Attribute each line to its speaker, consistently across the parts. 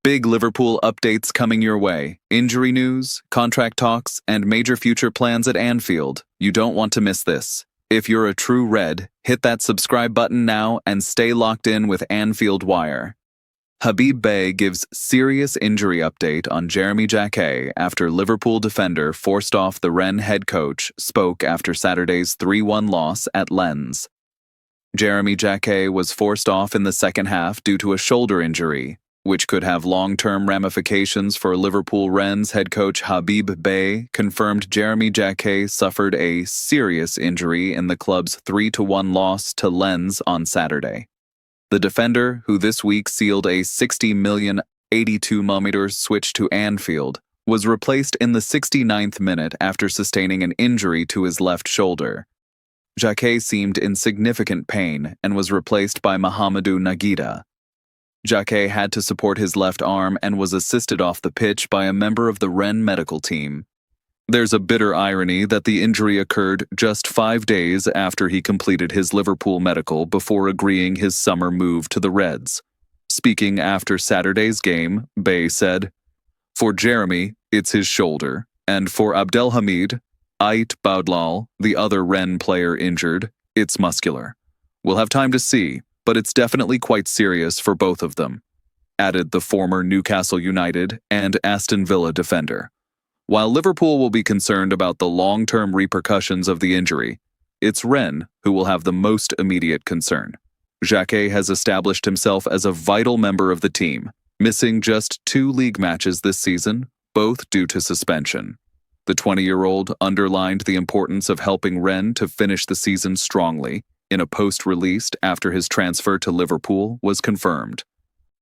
Speaker 1: Big Liverpool updates coming your way. Injury news, contract talks, and major future plans at Anfield. You don't want to miss this. If you're a true Red, hit that subscribe button now and stay locked in with Anfield Wire. Habib Beye gives serious injury update on Jeremy Jacquet after Liverpool defender forced off the Rennes head coach spoke after Saturday's 3-1 loss at Lens. Jeremy Jacquet was forced off in the second half due to a shoulder injury, which could have long-term ramifications for Liverpool Rennes head coach Habib Beye, confirmed Jeremy Jacquet suffered a serious injury in the club's 3-1 loss to Lens on Saturday. The defender, who this week sealed a $60 million 82mm switch to Anfield, was replaced in the 69th minute after sustaining an injury to his left shoulder. Jacquet seemed in significant pain and was replaced by Mohamedou Nagida. Jacquet had to support his left arm and was assisted off the pitch by a member of the Rennes medical team. There's a bitter irony that the injury occurred just 5 days after he completed his Liverpool medical before agreeing his summer move to the Reds. Speaking after Saturday's game, Beye said, "For Jeremy, it's his shoulder, and for Abdelhamid Ait Boudlal, the other Rennes player injured, it's muscular. We'll have time to see, but it's definitely quite serious for both of them," added the former Newcastle United and Aston Villa defender. While Liverpool will be concerned about the long-term repercussions of the injury, it's Rennes who will have the most immediate concern. Jacquet has established himself as a vital member of the team, missing just 2 league matches this season, both due to suspension. The 20-year-old underlined the importance of helping Rennes to finish the season strongly in a post released after his transfer to Liverpool was confirmed.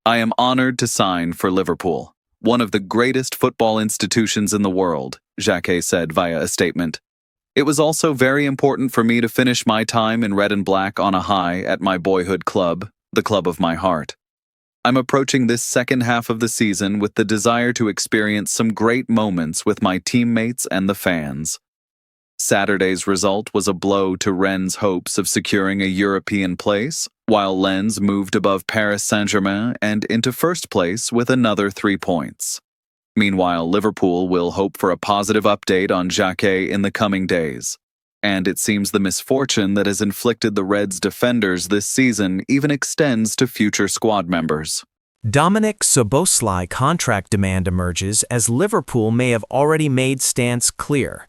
Speaker 1: "I am honored to sign for Liverpool, one of the greatest football institutions in the world," Jacquet said via a statement. "It was also very important for me to finish my time in red and black on a high at my boyhood club, the club of my heart. I'm approaching this second half of the season with the desire to experience some great moments with my teammates and the fans." Saturday's result was a blow to Rennes' hopes of securing a European place, while Lens moved above Paris Saint-Germain and into first place with another 3 points. Meanwhile, Liverpool will hope for a positive update on Jacquet in the coming days. And it seems the misfortune that has inflicted the Reds' defenders this season even extends to future squad members.
Speaker 2: Dominik Szoboszlai contract demand emerges as Liverpool may have already made stance clear.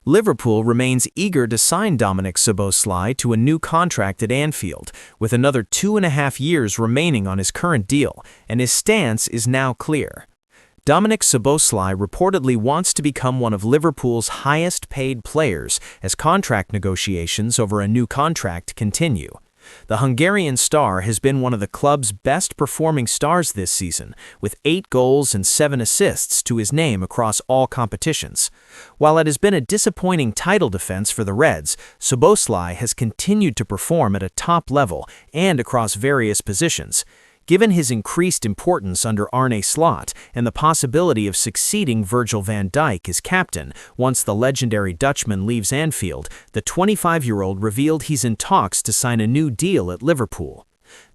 Speaker 2: Liverpool remains eager to sign Dominik Szoboszlai to a new contract at Anfield, with another 2.5 years remaining on his current deal, and his stance is now clear. Dominik Szoboszlai reportedly wants to become one of Liverpool's highest-paid players as contract negotiations over a new contract continue. The Hungarian star has been one of the club's best-performing stars this season, with 8 goals and 7 assists to his name across all competitions. While it has been a disappointing title defense for the Reds, Szoboszlai has continued to perform at a top level and across various positions. Given his increased importance under Arne Slot and the possibility of succeeding Virgil van Dijk as captain once the legendary Dutchman leaves Anfield, the 25-year-old revealed he's in talks to sign a new deal at Liverpool.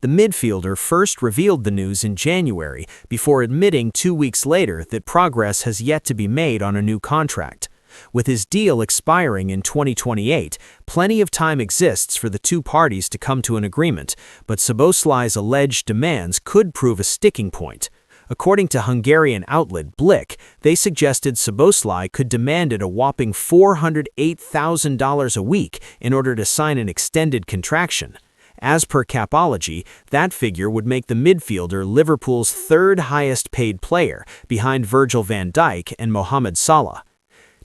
Speaker 2: The midfielder first revealed the news in January before admitting 2 weeks later that progress has yet to be made on a new contract. With his deal expiring in 2028, plenty of time exists for the two parties to come to an agreement, but Szoboszlai's alleged demands could prove a sticking point. According to Hungarian outlet Blick, they suggested Szoboszlai could demand it a whopping $408,000 a week in order to sign an extended contraction. As per Capology, that figure would make the midfielder Liverpool's 3rd highest-paid player, behind Virgil van Dijk and Mohamed Salah.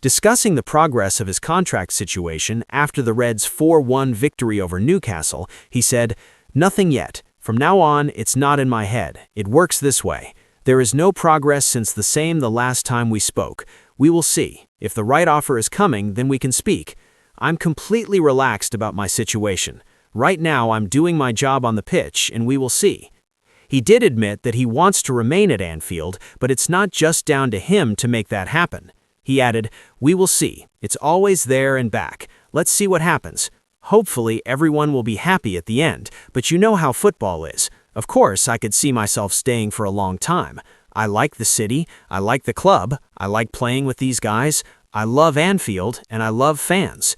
Speaker 2: Discussing the progress of his contract situation after the Reds' 4-1 victory over Newcastle, he said, "Nothing yet. From now on, it's not in my head. It works this way. There is no progress since the last time we spoke. We will see. If the right offer is coming, then we can speak. I'm completely relaxed about my situation. Right now, I'm doing my job on the pitch, and we will see." He did admit that he wants to remain at Anfield, but it's not just down to him to make that happen. He added, "We will see. It's always there and back. Let's see what happens. Hopefully, everyone will be happy at the end, but you know how football is. Of course, I could see myself staying for a long time. I like the city, I like the club, I like playing with these guys, I love Anfield, and I love fans.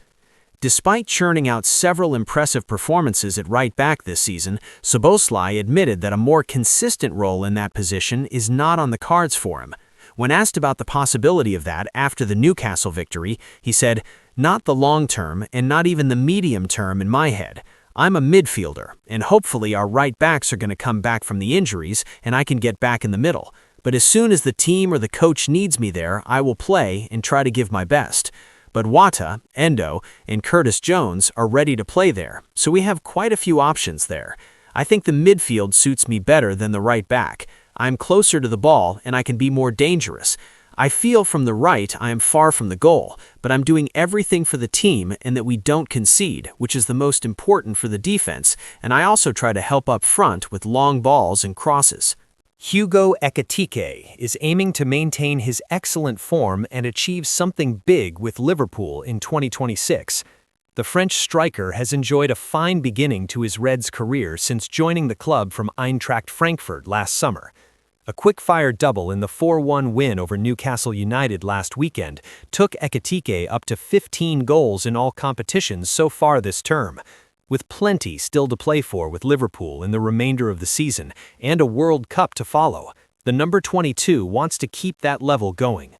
Speaker 2: Despite churning out several impressive performances at right back this season, Szoboszlai admitted that a more consistent role in that position is not on the cards for him. When asked about the possibility of that after the Newcastle victory, he said, "Not the long term and not even the medium term in my head. I'm a midfielder, and hopefully our right backs are going to come back from the injuries and I can get back in the middle. But as soon as the team or the coach needs me there, I will play and try to give my best. But Wata, Endo, and Curtis Jones are ready to play there, so we have quite a few options there. I think the midfield suits me better than the right back. I'm closer to the ball and I can be more dangerous. I feel from the right I am far from the goal, but I'm doing everything for the team and that we don't concede, which is the most important for the defense, and I also try to help up front with long balls and crosses." Hugo Ekitike is aiming to maintain his excellent form and achieve something big with Liverpool in 2026. The French striker has enjoyed a fine beginning to his Reds' career since joining the club from Eintracht Frankfurt last summer. A quick-fire double in the 4-1 win over Newcastle United last weekend took Ekitike up to 15 goals in all competitions so far this term. With plenty still to play for with Liverpool in the remainder of the season and a World Cup to follow, the number 22 wants to keep that level going.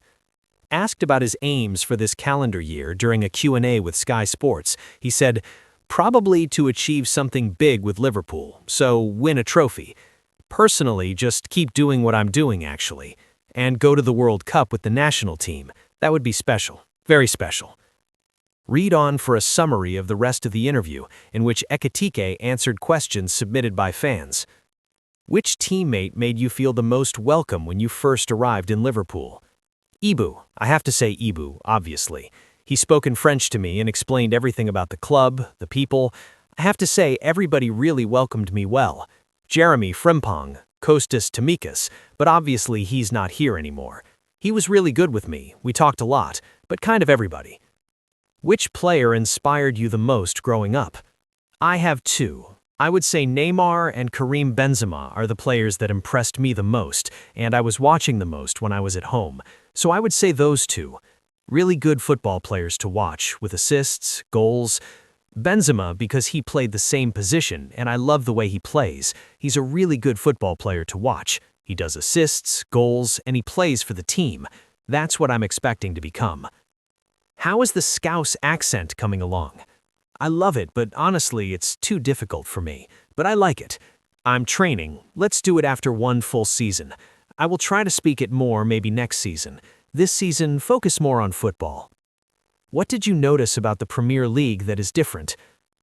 Speaker 2: Asked about his aims for this calendar year during a Q&A with Sky Sports, he said, "Probably to achieve something big with Liverpool, so win a trophy. Personally, just keep doing what I'm doing actually, and go to the World Cup with the national team. That would be special, very special." Read on for a summary of the rest of the interview, in which Ekitike answered questions submitted by fans. Which teammate made you feel the most welcome when you first arrived in Liverpool? Ibu. I have to say Ibu, obviously. He spoke in French to me and explained everything about the club, the people. I have to say everybody really welcomed me well. Jeremy Frimpong, Kostas Tamikas, but obviously he's not here anymore. He was really good with me, we talked a lot, but kind of everybody. Which player inspired you the most growing up? I have two. I would say Neymar and Karim Benzema are the players that impressed me the most, and I was watching the most when I was at home. So I would say those two. Really good football players to watch, with assists, goals. Benzema because he played the same position, and I love the way he plays. He's a really good football player to watch. He does assists, goals, and he plays for the team. That's what I'm expecting to become. How is the Scouse accent coming along? I love it, but honestly, it's too difficult for me. But I like it. I'm training. Let's do it after one full season. I will try to speak it more maybe next season. This season, focus more on football. What did you notice about the Premier League that is different?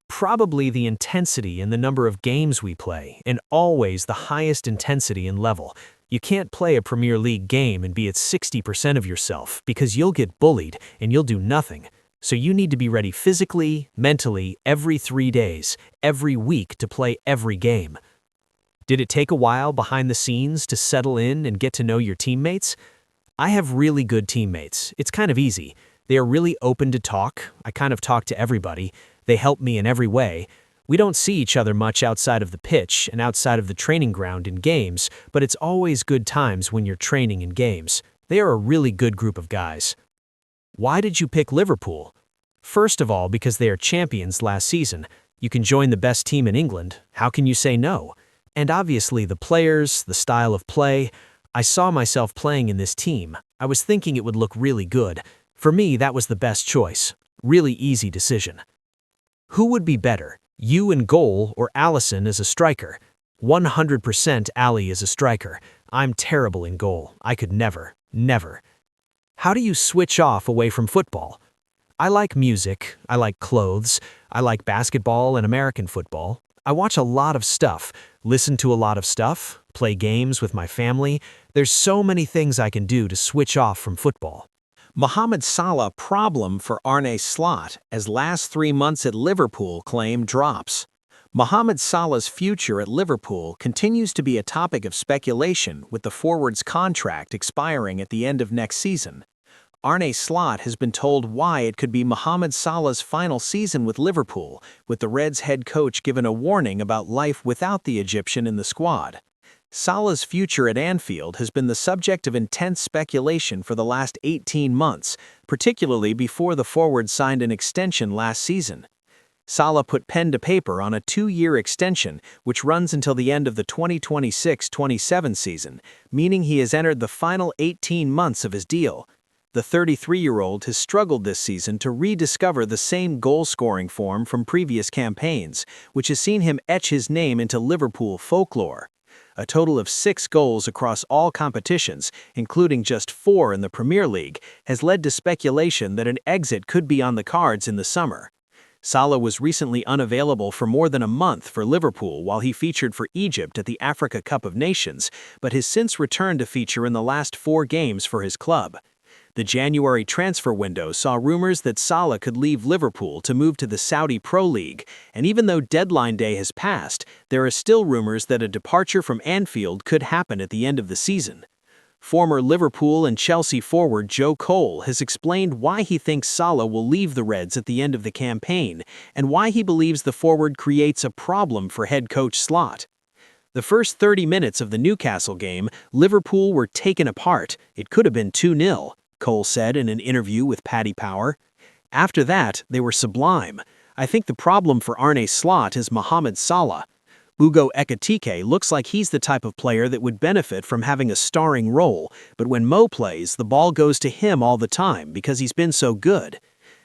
Speaker 2: Probably the intensity and the number of games we play, and always the highest intensity and level. You can't play a Premier League game and be at 60% of yourself because you'll get bullied and you'll do nothing. So you need to be ready physically, mentally, every 3 days, every week to play every game. Did it take a while behind the scenes to settle in and get to know your teammates? I have really good teammates. It's kind of easy. They are really open to talk. I kind of talk to everybody. They help me in every way. We don't see each other much outside of the pitch and outside of the training ground in games, but it's always good times when you're training in games. They are a really good group of guys. Why did you pick Liverpool? First of all, because they are champions last season. You can join the best team in England. How can you say no? And obviously the players, the style of play. I saw myself playing in this team. I was thinking it would look really good. For me, that was the best choice. Really easy decision. Who would be better? You in goal or Alisson as a striker? 100% Ali as a striker. I'm terrible in goal. I could never. How do you switch off away from football? I like music, I like clothes, I like basketball and American football. I watch a lot of stuff, listen to a lot of stuff, play games with my family. There's so many things I can do to switch off from football. Mohamed Salah problem for Arne Slot as last 3 months at Liverpool claim drops. Mohamed Salah's future at Liverpool continues to be a topic of speculation with the forward's contract expiring at the end of next season. Arne Slot has been told why it could be Mohamed Salah's final season with Liverpool, with the Reds head coach given a warning about life without the Egyptian in the squad. Salah's future at Anfield has been the subject of intense speculation for the last 18 months, particularly before the forward signed an extension last season. Salah put pen to paper on a 2-year extension which runs until the end of the 2026-27 season, meaning he has entered the final 18 months of his deal. The 33-year-old has struggled this season to rediscover the same goal-scoring form from previous campaigns, which has seen him etch his name into Liverpool folklore. A total of 6 goals across all competitions, including just 4 in the Premier League, has led to speculation that an exit could be on the cards in the summer. Salah was recently unavailable for more than a month for Liverpool while he featured for Egypt at the Africa Cup of Nations, but has since returned to feature in the last 4 games for his club. The January transfer window saw rumors that Salah could leave Liverpool to move to the Saudi Pro League, and even though deadline day has passed, there are still rumors that a departure from Anfield could happen at the end of the season. Former Liverpool and Chelsea forward Joe Cole has explained why he thinks Salah will leave the Reds at the end of the campaign and why he believes the forward creates a problem for head coach Slot. The first 30 minutes of the Newcastle game, Liverpool were taken apart. It could have been 2-0. Cole said in an interview with Paddy Power. After that, they were sublime. I think the problem for Arne Slot is Mohamed Salah. Hugo Ekitike looks like he's the type of player that would benefit from having a starring role, but when Mo plays, the ball goes to him all the time because he's been so good.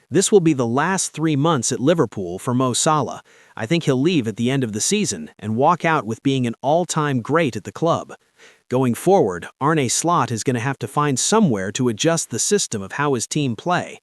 Speaker 2: This will be the last 3 months at Liverpool for Mo Salah. I think he'll leave at the end of the season and walk out with being an all-time great at the club. Going forward, Arne Slot is going to have to find somewhere to adjust the system of how his team play.